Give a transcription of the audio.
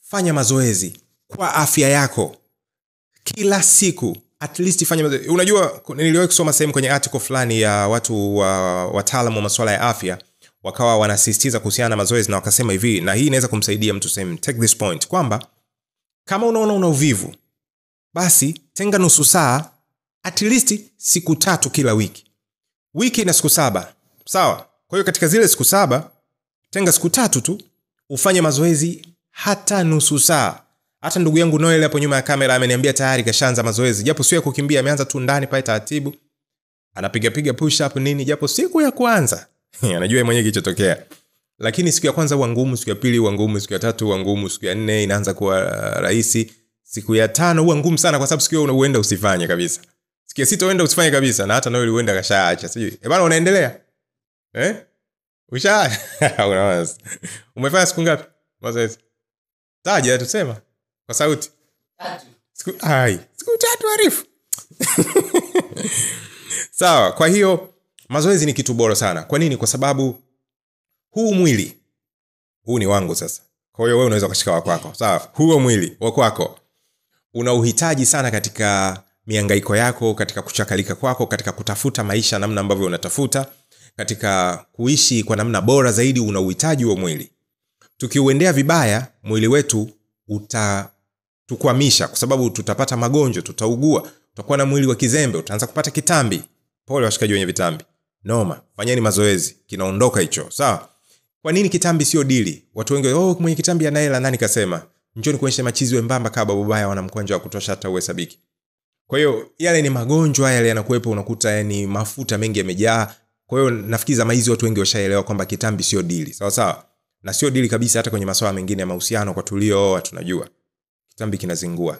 fanya mazoezi kwa afya yako. Kila siku at least fanya mazoezi. Unajua niliwahi kusoma sehemu kwenye article fulani ya watu wataalamu wa masuala ya afya, wakawa wanasisitiza kuhusiana na mazoezi, na wakasema hivi, na hii inaweza kumsaidia mtu same, take this point, kwamba kama unaona una uvivu, basi tenga nusu saa at least siku 3 kila wiki. Wiki ina siku 7. Sawa? Kwa hiyo katika zile siku 7, tenga siku 3 tu ufanye mazoezi hata nusu saa. Hata ndugu yangu Noel hapo nyuma ya kamera ameniambia tayari kashaanza mazoezi. Japo sio ya kukimbia, ameanza tu ndani pale taratibu. Anapiga push up nini, japo siku ya kwanza anajua mwenyewe kilichotokea. Lakini siku ya kwanza huwa ngumu, siku ya pili huwa ngumu, siku ya 3 huwa ngumu, siku ya 4 inaanza kuwa rahisi, siku ya 5 huwa ngumu sana kwa sababu siku hiyo unaenda usifanye kabisa. Siku ya 6 uenda usifanye kabisa, na hata Noel uenda kashaacha. Sijui. Bwana unaendelea? Ushaacha? Unawaza. Umefanya siku ngapi mazoezi? Taja tusema kwa sauti. 3. Siku 3 Arifu. Sawa, kwa hiyo mazoezi ni kitu bora sana. Kwa nini? Kwa sababu huu mwili huu ni wangu sasa. Kwa hiyo wewe unaweza kushika wa kwako. Sawa, huo mwili wa kwako una uhitaji sana katika mihangaiko yako, katika kuchakalika kwako, katika kutafuta maisha namna ambavyo unatafuta, katika kuishi kwa namna bora zaidi, una uhitaji wa mwili. Tukiuendea vibaya, mwili wetu utatukwamisha, kwa sababu tutapata magonjwa, tutaugua, tutakuwa na mwili wa kizembe, utaanza kupata kitambi. Pole washikaji wenye vitambi. Noma, fanyeni mazoezi, kinaondoka hicho. Sawa? Kwa nini kitambi sio dili? Watu wengi, mwenye kitambi ana hela, nani kasema? Njoni kuonyesha machizi wembamba kama babaya wana mkwanja wa kutosha hata uhesabiki. Kwa hiyo yale ni magonjwa yale yanakuepo, unakuta yani mafuta mengi yamejaa. Kwa hiyo nafikiri zama hizi watu wengi washaelewa kwamba kitambi sio dili. Sawa sawa? Na sio dili kabisa hata kwenye masuala mengine ya mahusiano kwa tulio tunajua. Kitambi kinazingua.